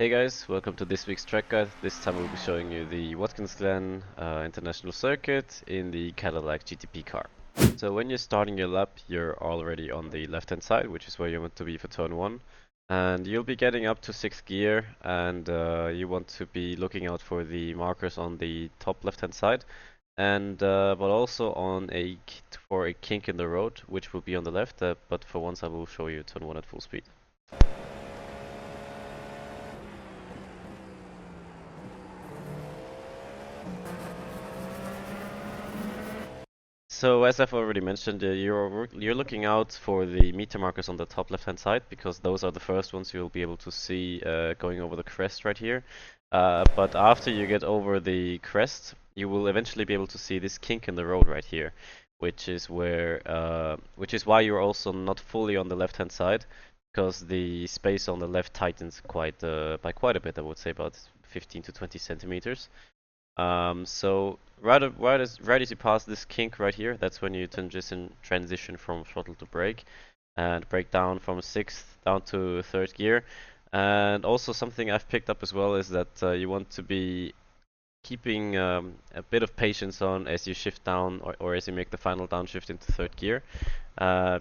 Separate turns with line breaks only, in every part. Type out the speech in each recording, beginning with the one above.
Hey guys, welcome to this week's track guide. This time we'll be showing you the Watkins Glen International Circuit in the Cadillac GTP car. So when you're starting your lap, you're already on the left hand side, which is where you want to be for turn 1. And you'll be getting up to 6th gear, and you want to be looking out for the markers on the top left hand side, and but also on for a kink in the road, which will be on the left, but for once I will show you turn 1 at full speed. So as I've already mentioned, you're looking out for the meter markers on the top left-hand side because those are the first ones you'll be able to see going over the crest right here. But after you get over the crest, you will eventually be able to see this kink in the road right here, which is why you're also not fully on the left-hand side, because the space on the left tightens by quite a bit. I would say about 15 to 20 centimeters. So right as you pass this kink right here, that's when you transition from throttle to brake, and brake down from 6th down to 3rd gear. And also something I've picked up as well is that you want to be keeping a bit of patience on as you shift down or as you make the final downshift into 3rd gear,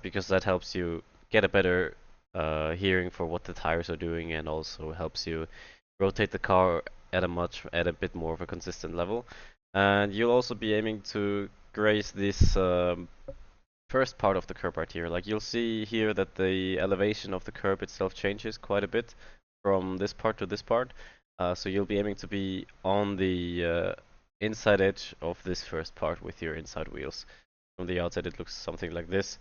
because that helps you get a better hearing for what the tires are doing, and also helps you rotate the car at a bit more of a consistent level. And you'll also be aiming to graze this first part of the curb right here. Like, you'll see here that the elevation of the curb itself changes quite a bit from this part to this part. So you'll be aiming to be on the inside edge of this first part with your inside wheels. From the outside it looks something like this.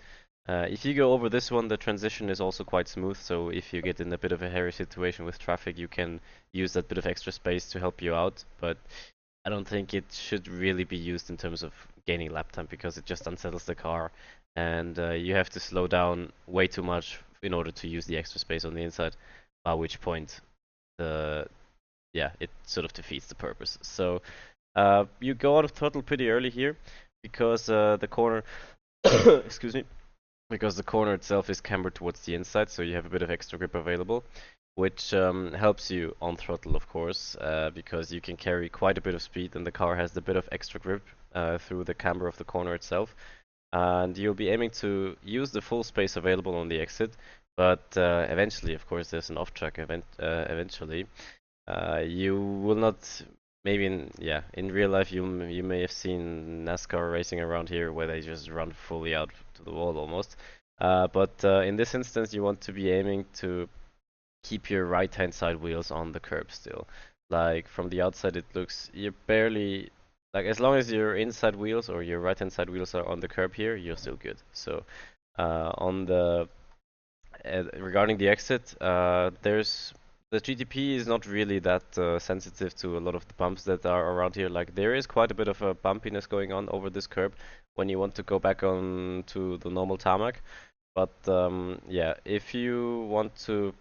If you go over this one, the transition is also quite smooth, so if you get in a bit of a hairy situation with traffic, you can use that bit of extra space to help you out, but I don't think it should really be used in terms of gaining lap time, because it just unsettles the car, and you have to slow down way too much in order to use the extra space on the inside, by which point it sort of defeats the purpose. So you go out of throttle pretty early here, because the corner excuse me, because the corner itself is cambered towards the inside, so you have a bit of extra grip available, which helps you on throttle, of course, because you can carry quite a bit of speed, and the car has a bit of extra grip through the camber of the corner itself. And you'll be aiming to use the full space available on the exit, but eventually, of course, there's an off-track event. Eventually, you will not. Maybe in real life you may have seen NASCAR racing around here where they just run fully out to the wall almost. But in this instance, you want to be aiming to keep your right-hand side wheels on the curb still. Like, from the outside, it looks you're barely, like, as long as your inside wheels or your right-hand side wheels are on the curb here, you're still good. So on the regarding the exit, the GTP is not really that sensitive to a lot of the bumps that are around here. Like, there is quite a bit of a bumpiness going on over this curb when you want to go back on to the normal tarmac. But if you want to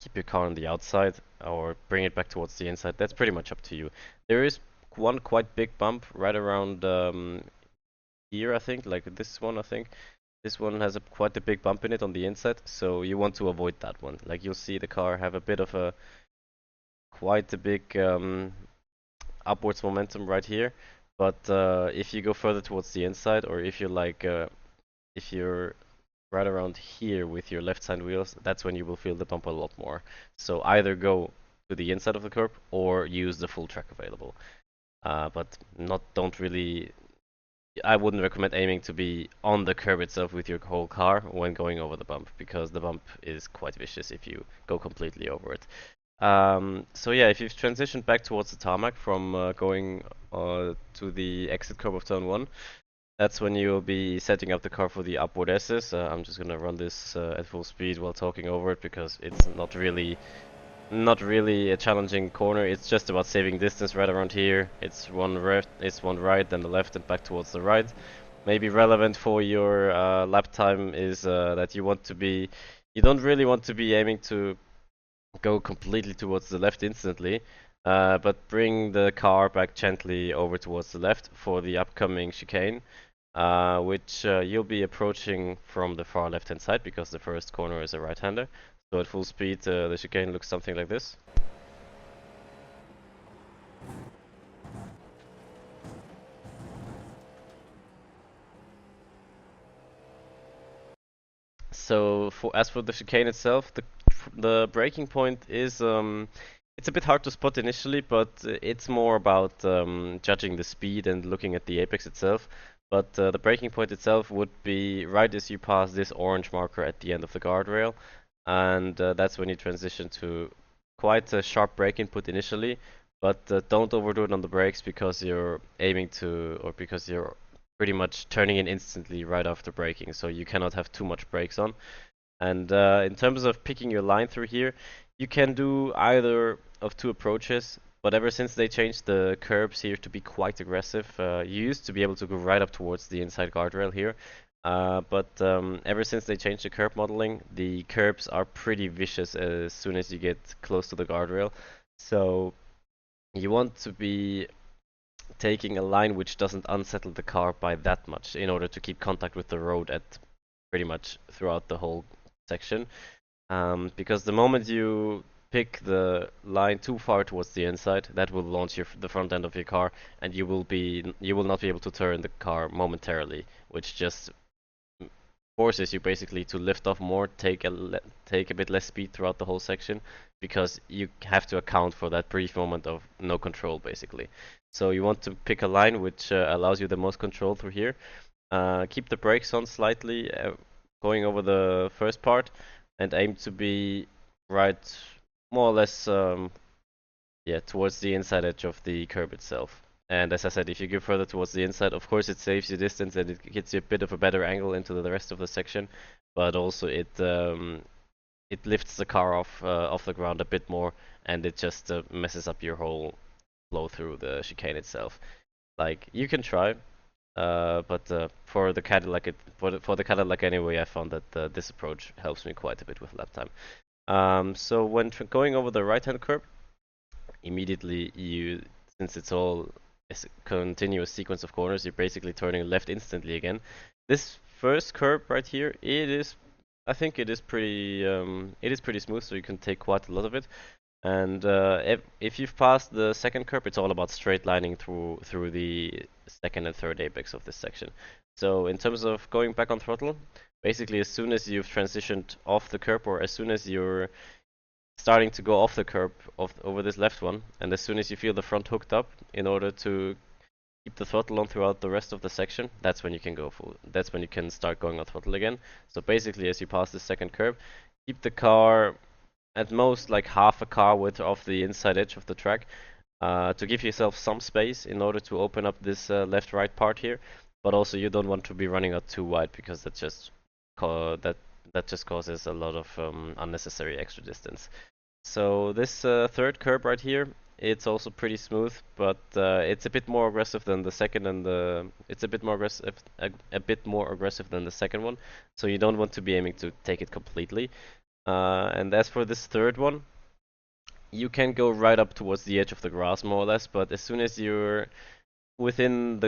keep your car on the outside or bring it back towards the inside, that's pretty much up to you. There is one quite big bump right around here, I think, like this one, I think. This one has quite a big bump in it on the inside, so you want to avoid that one. Like, you'll see the car have a bit of quite a big upwards momentum right here. But if you go further towards the inside, or if you're right around here with your left side wheels, that's when you will feel the bump a lot more. So either go to the inside of the curb or use the full track available. But don't really. I wouldn't recommend aiming to be on the curb itself with your whole car when going over the bump, because the bump is quite vicious if you go completely over it. So yeah, if you've transitioned back towards the tarmac from going to the exit curb of turn 1, that's when you'll be setting up the car for the upward S's. I'm just gonna run this at full speed while talking over it, because it's not really a challenging corner. It's just about saving distance right around here. It's one right, then the left, and back towards the right. Maybe relevant for your lap time is that you don't really want to be aiming to go completely towards the left instantly, but bring the car back gently over towards the left for the upcoming chicane, which you'll be approaching from the far left hand side, because the first corner is a right-hander. So at full speed, the chicane looks something like this. So as for the chicane itself, the braking point is it's a bit hard to spot initially, but it's more about judging the speed and looking at the apex itself. But the braking point itself would be right as you pass this orange marker at the end of the guardrail, and that's when you transition to quite a sharp brake input initially. But don't overdo it on the brakes because you're aiming to, or because you're pretty much turning in instantly right after braking, so you cannot have too much brakes on. And in terms of picking your line through here, you can do either of two approaches. But ever since they changed the curbs here to be quite aggressive, you used to be able to go right up towards the inside guardrail here. But ever since they changed the curb modeling, the curbs are pretty vicious as soon as you get close to the guardrail. So you want to be taking a line which doesn't unsettle the car by that much in order to keep contact with the road at pretty much throughout the whole section. Because the moment you pick the line too far towards the inside, that will launch the front end of your car, and you will not be able to turn the car momentarily, which just forces you basically to lift off more, take a bit less speed throughout the whole section, because you have to account for that brief moment of no control basically. So you want to pick a line which allows you the most control through here. Keep the brakes on slightly, going over the first part, and aim to be right more or less yeah, towards the inside edge of the curb itself. And as I said, if you go further towards the inside, of course it saves you distance and it gets you a bit of a better angle into the rest of the section, but also it lifts the car off the ground a bit more, and it just messes up your whole flow through the chicane itself. Like, you can try, but for the Cadillac, for the Cadillac anyway, I found that this approach helps me quite a bit with lap time. So when going over the right-hand curb, immediately since it's all a continuous sequence of corners, you're basically turning left instantly again. This first curb right here, I think it is pretty smooth, so you can take quite a lot of it. And if you've passed the second curb, it's all about straight lining through the second and third apex of this section. So in terms of going back on throttle, basically as soon as you've transitioned off the curb, or as soon as you're starting to go off the curb over this left one, and as soon as you feel the front hooked up in order to keep the throttle on throughout the rest of the section, that's when you can go full. That's when you can start going on throttle again. So basically, as you pass the second curb, keep the car at most like half a car width off the inside edge of the track, to give yourself some space in order to open up this left-right part here. But also, you don't want to be running out too wide because that just causes a lot of unnecessary extra distance. So this third curb right here, it's also pretty smooth, but it's a bit more aggressive than the second, and it's a bit more aggressive, a bit more aggressive than the second one. So you don't want to be aiming to take it completely. And as for this third one, you can go right up towards the edge of the grass more or less, but as soon as you're within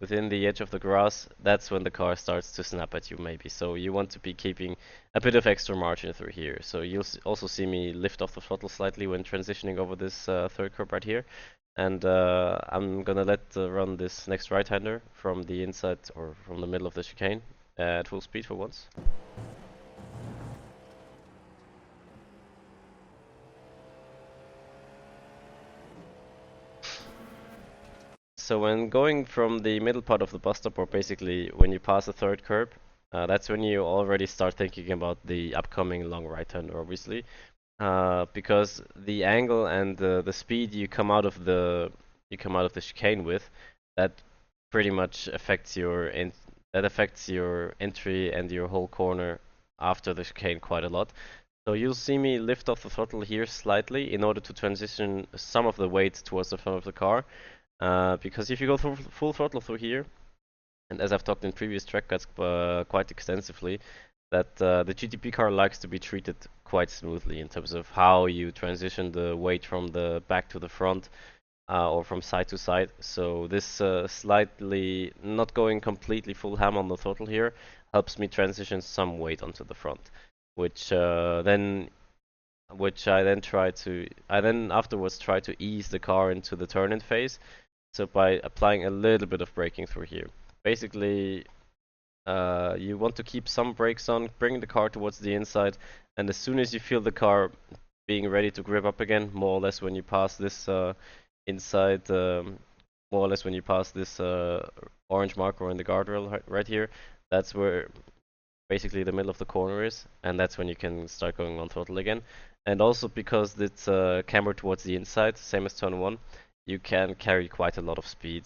within the edge of the grass, that's when the car starts to snap at you maybe. So you want to be keeping a bit of extra margin through here. So you'll also see me lift off the throttle slightly when transitioning over this third curb right here. And I'm gonna run this next right-hander from the inside or from the middle of the chicane at full speed for once. So when going from the middle part of the bus stop, or basically when you pass the third curb, that's when you already start thinking about the upcoming long right-hander, obviously, because the angle and the speed you come out of the chicane with, that pretty much affects that affects your entry and your whole corner after the chicane quite a lot. So you'll see me lift off the throttle here slightly in order to transition some of the weight towards the front of the car. Because if you go through full throttle through here, and as I've talked in previous track cuts quite extensively, that the GTP car likes to be treated quite smoothly in terms of how you transition the weight from the back to the front, or from side to side. So this slightly not going completely full ham on the throttle here helps me transition some weight onto the front, which I then afterwards try to ease the car into the turn-in phase. So by applying a little bit of braking through here. Basically, You want to keep some brakes on, bring the car towards the inside, and as soon as you feel the car being ready to grip up again, more or less when you pass this inside, more or less when you pass this orange marker in the guardrail right here, that's where basically the middle of the corner is, and that's when you can start going on throttle again. And also because it's cambered towards the inside, same as turn 1, you can carry quite a lot of speed,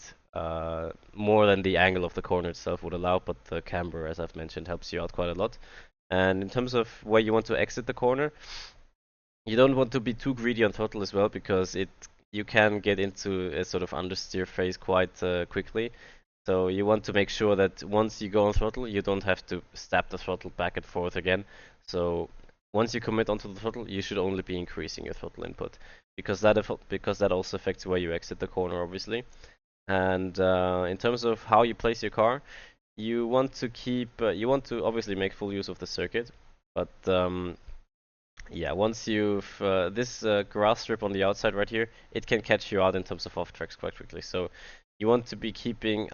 more than the angle of the corner itself would allow, but the camber, as I've mentioned, helps you out quite a lot. And in terms of where you want to exit the corner, you don't want to be too greedy on throttle as well, because you can get into a sort of understeer phase quite quickly. So you want to make sure that once you go on throttle, you don't have to stab the throttle back and forth again. So once you commit onto the throttle, you should only be increasing your throttle input, because that also affects where you exit the corner, obviously. And in terms of how you place your car, you want to obviously make full use of the circuit, but yeah, once you've this grass strip on the outside right here, it can catch you out in terms of off tracks quite quickly. So you want to be keeping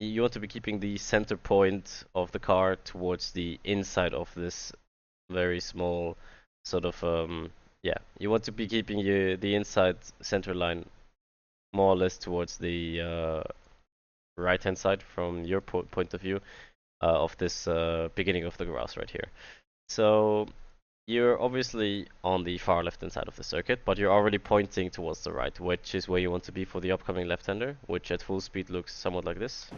the center point of the car towards the inside of this very small sort of yeah. You want to be keeping the inside center line more or less towards the right hand side from your point of view of this beginning of the grass right here. So you're obviously on the far left-hand side of the circuit, but you're already pointing towards the right, which is where you want to be for the upcoming left-hander, which at full speed looks somewhat like this.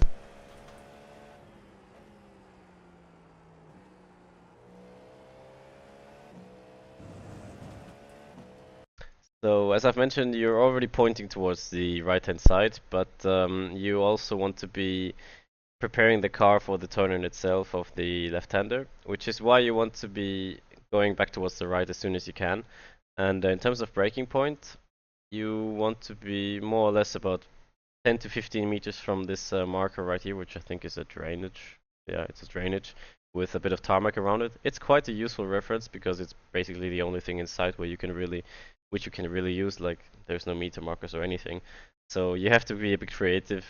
So as I've mentioned, you're already pointing towards the right-hand side, but you also want to be preparing the car for the turn in itself of the left-hander, which is why you want to be going back towards the right as soon as you can. And in terms of braking point, you want to be more or less about 10 to 15 meters from this marker right here, which I think is a drainage. Yeah, it's a drainage with a bit of tarmac around it. It's quite a useful reference because it's basically the only thing in sight which you can really use. Like there's no meter markers or anything. So you have to be a bit creative.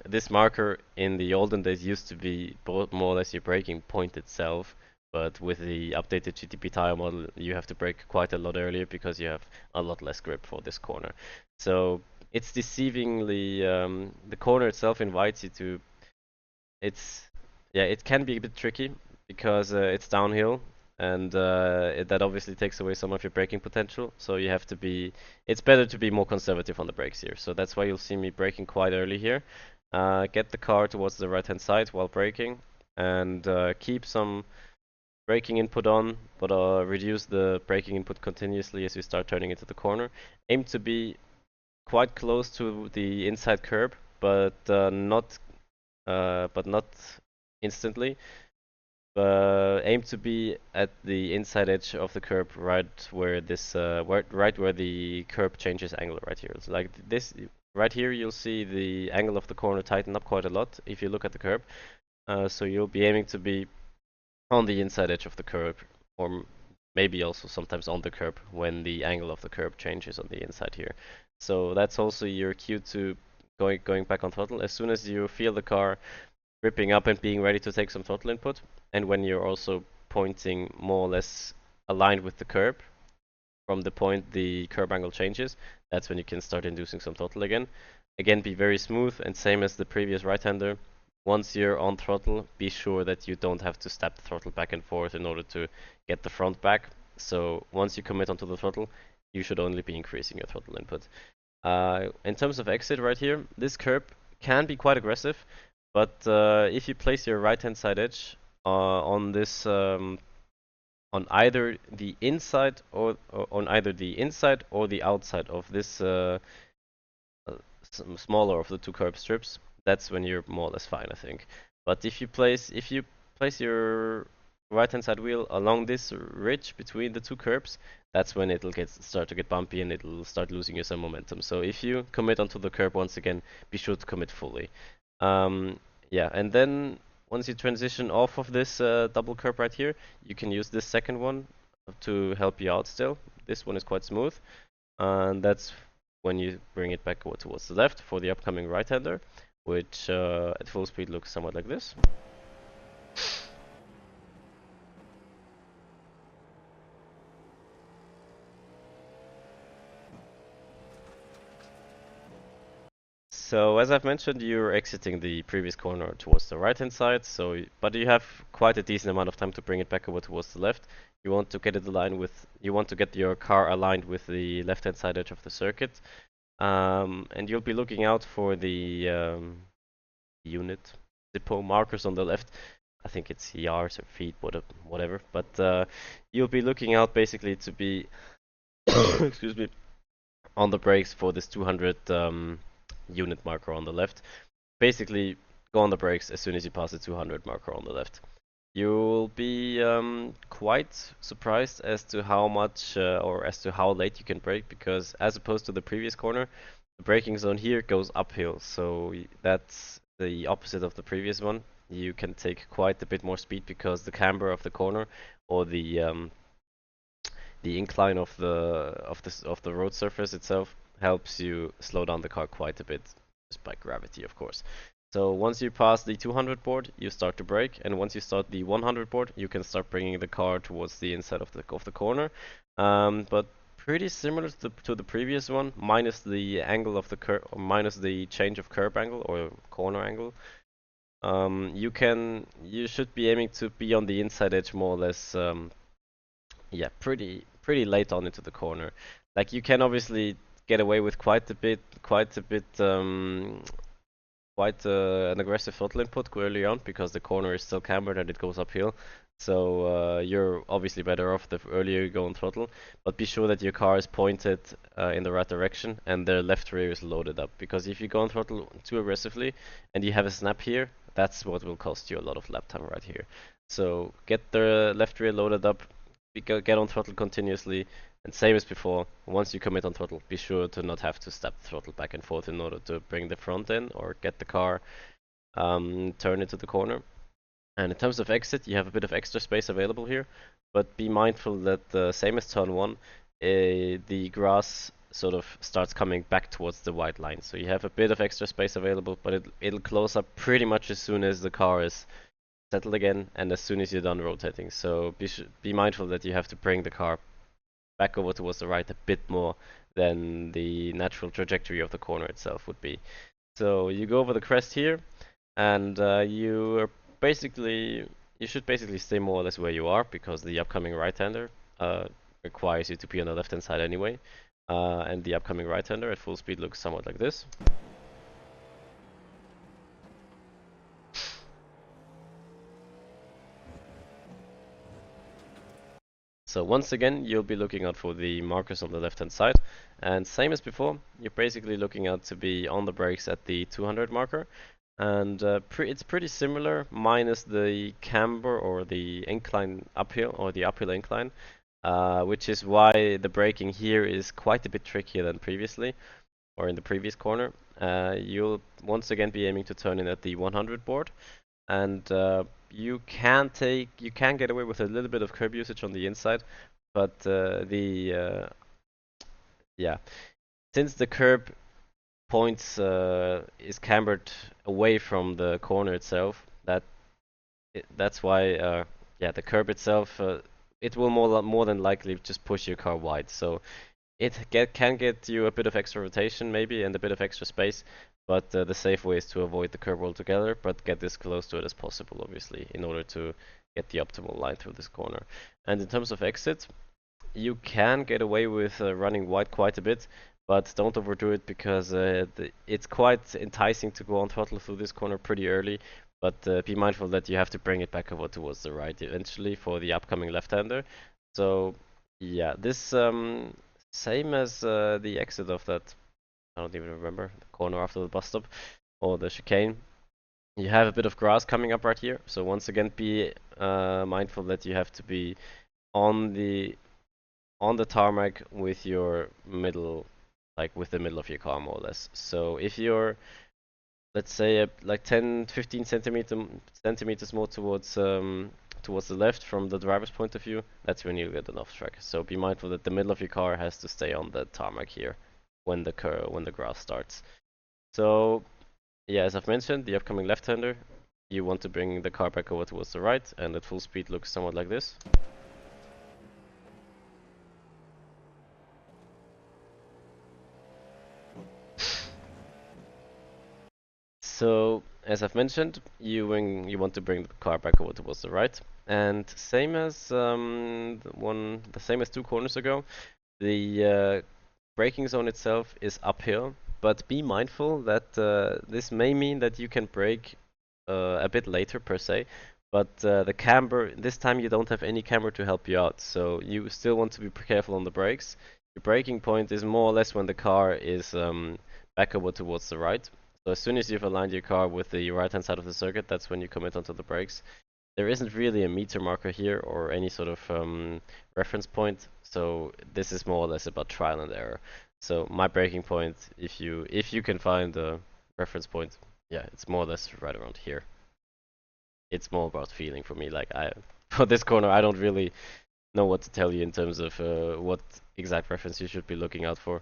This marker in the olden days used to be more or less your braking point itself, but with the updated GTP tire model, you have to brake quite a lot earlier because you have a lot less grip for this corner. So it's deceivingly the corner itself invites you to. It's yeah, it can be a bit tricky because it's downhill, and that obviously takes away some of your braking potential. So you have to be. It's better to be more conservative on the brakes here. So that's why you'll see me braking quite early here. Get the car towards the right-hand side while braking, and keep some braking input on, but reduce the braking input continuously as you start turning into the corner. Aim to be quite close to the inside curb, but not instantly. Aim to be at the inside edge of the curb, right where right where the curb changes angle right here. It's like this right here, you'll see the angle of the corner tighten up quite a lot if you look at the curb. So you'll be aiming to be on the inside edge of the curb, or maybe also sometimes on the curb when the angle of the curb changes on the inside here. So that's also your cue to going back on throttle. As soon as you feel the car gripping up and being ready to take some throttle input, and when you're also pointing more or less aligned with the curb, from the point the curb angle changes, that's when you can start inducing some throttle again. Again, be very smooth, and same as the previous right-hander, once you're on throttle, be sure that you don't have to step the throttle back and forth in order to get the front back. So once you commit onto the throttle, you should only be increasing your throttle input. In terms of exit right here, this curb can be quite aggressive, but if you place your right-hand side edge on this on either the inside or the outside of this smaller of the two curb strips, that's when you're more or less fine, I think. But if you place your right hand side wheel along this ridge between the two curbs, that's when it'll start to get bumpy and it'll start losing you some momentum. So if you commit onto the curb once again, be sure to commit fully. Yeah, and then once you transition off of this double curb right here, you can use this second one to help you out still. This one is quite smooth, and that's when you bring it back towards the left for the upcoming right-hander, which at full speed looks somewhat like this. So as I've mentioned, you're exiting the previous corner towards the right hand side, but you have quite a decent amount of time to bring it back over towards the left. You want to get it aligned with, you want to get your car aligned with the left hand side edge of the circuit. And you'll be looking out for the unit depot markers on the left. I think it's yards or feet, whatever. But you'll be looking out basically to be, excuse me, on the brakes for this 200 unit marker on the left. Basically, go on the brakes as soon as you pass the 200 marker on the left. You'll be quite surprised as to how much or as to how late you can brake, because as opposed to the previous corner, the braking zone here goes uphill, so that's the opposite of the previous one. You can take quite a bit more speed because the camber of the corner, or the incline of the road surface itself, helps you slow down the car quite a bit, just by gravity, of course. So once you pass the 200 board, you start to brake, and once you start the 100 board, you can start bringing the car towards the inside of the corner. But pretty similar to the previous one, minus the angle of the curve, or minus the change of curb angle or corner angle. You should be aiming to be on the inside edge more or less. Yeah, pretty late on into the corner. Like, you can obviously get away with quite an aggressive throttle input early on, because the corner is still cambered and it goes uphill. So you're obviously better off the earlier you go on throttle, but be sure that your car is pointed in the right direction and the left rear is loaded up. Because if you go on throttle too aggressively and you have a snap here, that's what will cost you a lot of lap time right here. So get the left rear loaded up, get on throttle continuously, and same as before, once you commit on throttle, be sure to not have to step the throttle back and forth in order to bring the front in or get the car turn into the corner. And in terms of exit, you have a bit of extra space available here, but be mindful that same as turn 1, the grass sort of starts coming back towards the white line. So you have a bit of extra space available, but it'll close up pretty much as soon as the car is settled again and as soon as you're done rotating. So be mindful that you have to bring the car back over towards the right a bit more than the natural trajectory of the corner itself would be. So you go over the crest here, and you should basically stay more or less where you are, because the upcoming right-hander requires you to be on the left-hand side anyway. And the upcoming right-hander at full speed looks somewhat like this. So once again, you'll be looking out for the markers on the left-hand side, and same as before, you're basically looking out to be on the brakes at the 200 marker, and it's pretty similar, minus the camber or the incline uphill, or the uphill incline, which is why the braking here is quite a bit trickier than previously, or in the previous corner. You'll once again be aiming to turn in at the 100 board, and you can get away with a little bit of curb usage on the inside, but yeah, since the curb points is cambered away from the corner itself, that's why yeah, the curb itself, it will more than likely just push your car wide. So can get you a bit of extra rotation maybe and a bit of extra space, but the safe way is to avoid the curb altogether, but get as close to it as possible, obviously, in order to get the optimal line through this corner. And in terms of exit, you can get away with running wide quite a bit, but don't overdo it, because it's quite enticing to go on throttle through this corner pretty early. But be mindful that you have to bring it back over towards the right eventually for the upcoming left-hander. So yeah, this same as the exit of that, I don't even remember, the corner after the bus stop or the chicane. You have a bit of grass coming up right here, so once again be mindful that you have to be on the tarmac with your middle, like with the middle of your car more or less. So if you're, let's say, like 10-15 centimeters more towards the left from the driver's point of view, that's when you get an off track. So be mindful that the middle of your car has to stay on the tarmac here when the grass starts. So yeah, as I've mentioned, the upcoming left-hander you want to bring the car back over towards the right, and at full speed looks somewhat like this. So, as I've mentioned, you want to bring the car back over towards the right, and same as the same as 2 corners ago, the braking zone itself is uphill, but be mindful that this may mean that you can brake a bit later per se, but the camber, this time you don't have any camber to help you out, so you still want to be careful on the brakes. Your braking point is more or less when the car is back over towards the right. So as soon as you've aligned your car with the right hand side of the circuit, that's when you commit onto the brakes. There isn't really a meter marker here or any sort of reference point, so this is more or less about trial and error. So my braking point, if you can find a reference point, yeah, it's more or less right around here. It's more about feeling for me. Like for this corner, I don't really know what to tell you in terms of what exact reference you should be looking out for.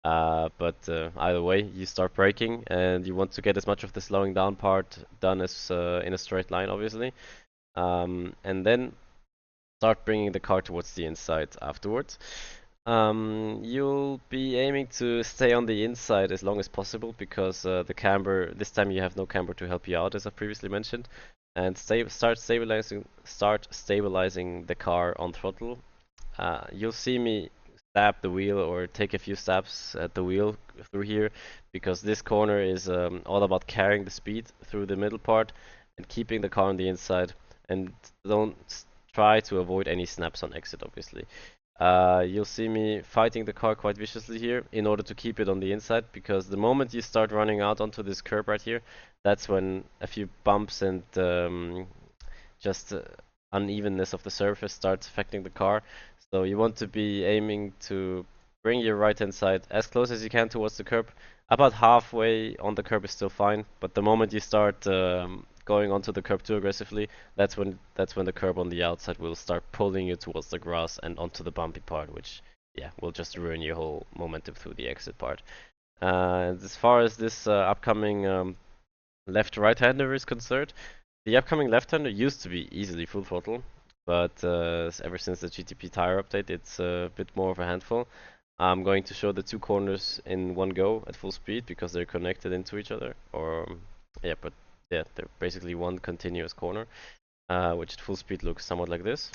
But either way, you start braking, and you want to get as much of the slowing down part done as in a straight line, obviously. And then start bringing the car towards the inside afterwards. You'll be aiming to stay on the inside as long as possible because the camber, this time you have no camber to help you out, as I previously mentioned, and start stabilizing the car on throttle. You'll see me stab the wheel or take a few stabs at the wheel through here because this corner is all about carrying the speed through the middle part and keeping the car on the inside, and don't try to avoid any snaps on exit, obviously. You'll see me fighting the car quite viciously here in order to keep it on the inside, because the moment you start running out onto this curb right here, that's when a few bumps and just unevenness of the surface starts affecting the car. So you want to be aiming to bring your right hand side as close as you can towards the curb. About halfway on the curb is still fine, but the moment you start going onto the curb too aggressively, that's when the curb on the outside will start pulling you towards the grass and onto the bumpy part, which yeah will just ruin your whole momentum through the exit part. And as far as this upcoming left-right-hander is concerned, the upcoming left-hander used to be easily full throttle, but ever since the GTP tire update, it's a bit more of a handful. I'm going to show the 2 corners in one go at full speed because they're connected into each other, or yeah, but yeah, they're basically one continuous corner, which at full speed looks somewhat like this.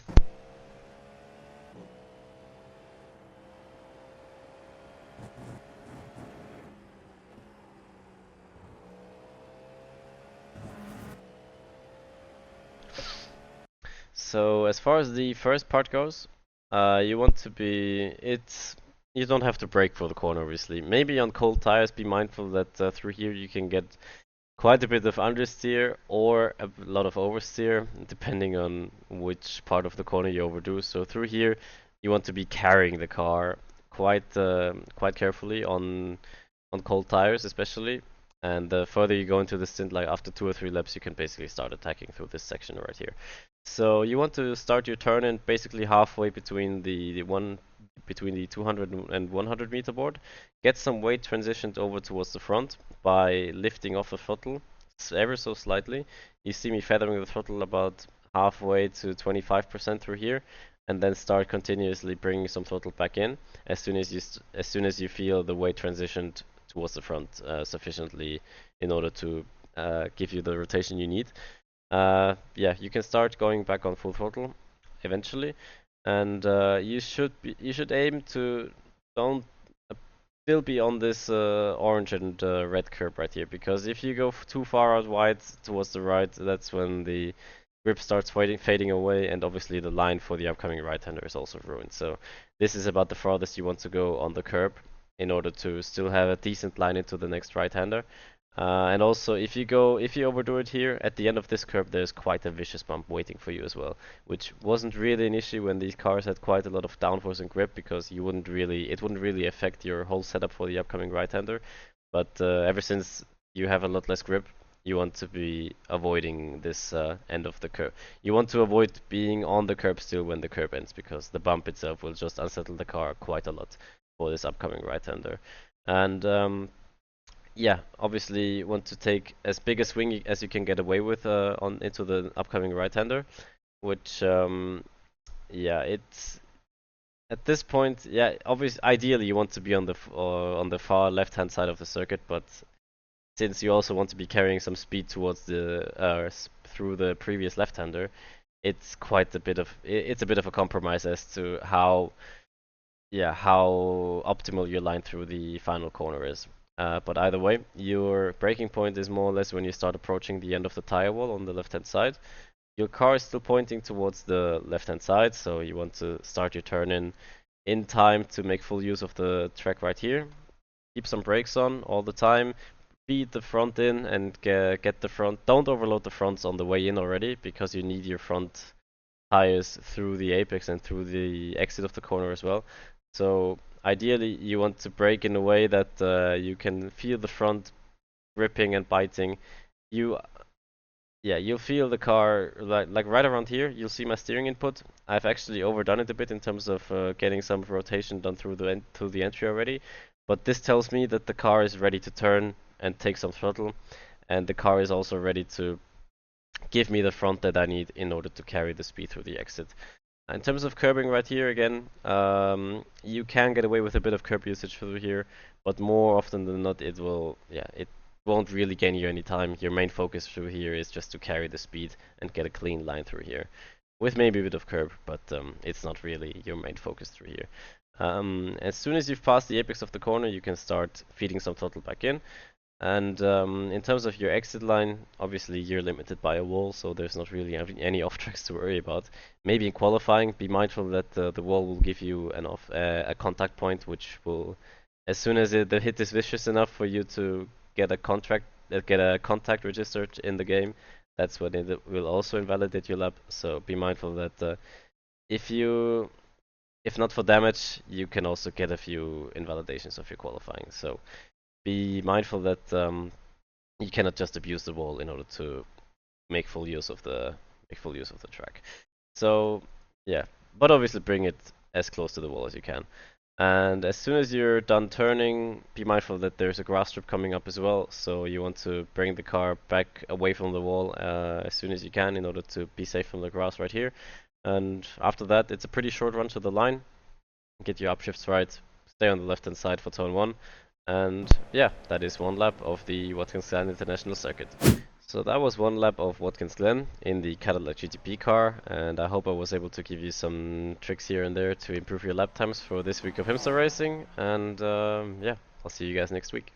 So as far as the first part goes, you want to be, you don't have to brake for the corner, obviously. Maybe on cold tires, be mindful that through here you can get quite a bit of understeer or a lot of oversteer, depending on which part of the corner you overdo. So through here, you want to be carrying the car quite carefully on cold tires, especially. And the further you go into the stint, like after 2 or 3 laps, you can basically start attacking through this section right here. So you want to start your turn in basically halfway between between the 200 and 100 meter board. Get some weight transitioned over towards the front by lifting off the throttle ever so slightly. You see me feathering the throttle about halfway to 25% through here, and then start continuously bringing some throttle back in as soon as you feel the weight transitioned towards the front sufficiently in order to give you the rotation you need. Yeah, you can start going back on full throttle eventually, and you should aim to don't still be on this orange and red curb right here, because if you go too far out wide towards the right, that's when the grip starts fading away, and obviously the line for the upcoming right-hander is also ruined. So this is about the farthest you want to go on the curb in order to still have a decent line into the next right-hander. And also, if you overdo it here, at the end of this curve, there's quite a vicious bump waiting for you as well, which wasn't really an issue when these cars had quite a lot of downforce and grip, because it wouldn't really affect your whole setup for the upcoming right-hander. But ever since you have a lot less grip, you want to be avoiding this end of the curve. You want to avoid being on the curb still when the curve ends, because the bump itself will just unsettle the car quite a lot for this upcoming right-hander. And yeah, obviously you want to take as big a swing as you can get away with on into the upcoming right-hander, which yeah, it's at this point, yeah, obviously ideally you want to be on the far left-hand side of the circuit, but since you also want to be carrying some speed towards the through the previous left-hander, it's quite a bit of it's a bit of a compromise as to how yeah, how optimal your line through the final corner is. But either way, your braking point is more or less when you start approaching the end of the tire wall on the left-hand side. Your car is still pointing towards the left-hand side, so you want to start your turn in time to make full use of the track right here. Keep some brakes on all the time. Feed the front in and get the front. Don't overload the fronts on the way in already because you need your front tires through the apex and through the exit of the corner as well. So ideally you want to brake in a way that you can feel the front gripping and biting. You yeah, you'll feel the car like right around here. You'll see my steering input. I've actually overdone it a bit in terms of getting some rotation done through the entry already, but this tells me that the car is ready to turn and take some throttle, and the car is also ready to give me the front that I need in order to carry the speed through the exit. In terms of curbing right here again, you can get away with a bit of curb usage through here, but more often than not it won't really gain you any time. Your main focus through here is just to carry the speed and get a clean line through here. With maybe a bit of curb, but it's not really your main focus through here. As soon as you've passed the apex of the corner, you can start feeding some throttle back in. And in terms of your exit line, obviously you're limited by a wall, so there's not really any off tracks to worry about. Maybe in qualifying, be mindful that the wall will give you a contact point, which will, as soon as the hit is vicious enough for you to get get a contact registered in the game, that's when it will also invalidate your lap. So be mindful that if you, if not for damage, you can also get a few invalidations of your qualifying. So be mindful that you cannot just abuse the wall in order to make full use of the track. So yeah, but obviously bring it as close to the wall as you can. And as soon as you're done turning, be mindful that there's a grass strip coming up as well. So you want to bring the car back away from the wall as soon as you can in order to be safe from the grass right here. And after that, it's a pretty short run to the line. Get your upshifts right. Stay on the left hand side for turn 1. And yeah, that is one lap of the Watkins Glen International Circuit. So that was one lap of Watkins Glen in the Cadillac GTP car, and I hope I was able to give you some tricks here and there to improve your lap times for this week of Himster racing. And yeah, I'll see you guys next week.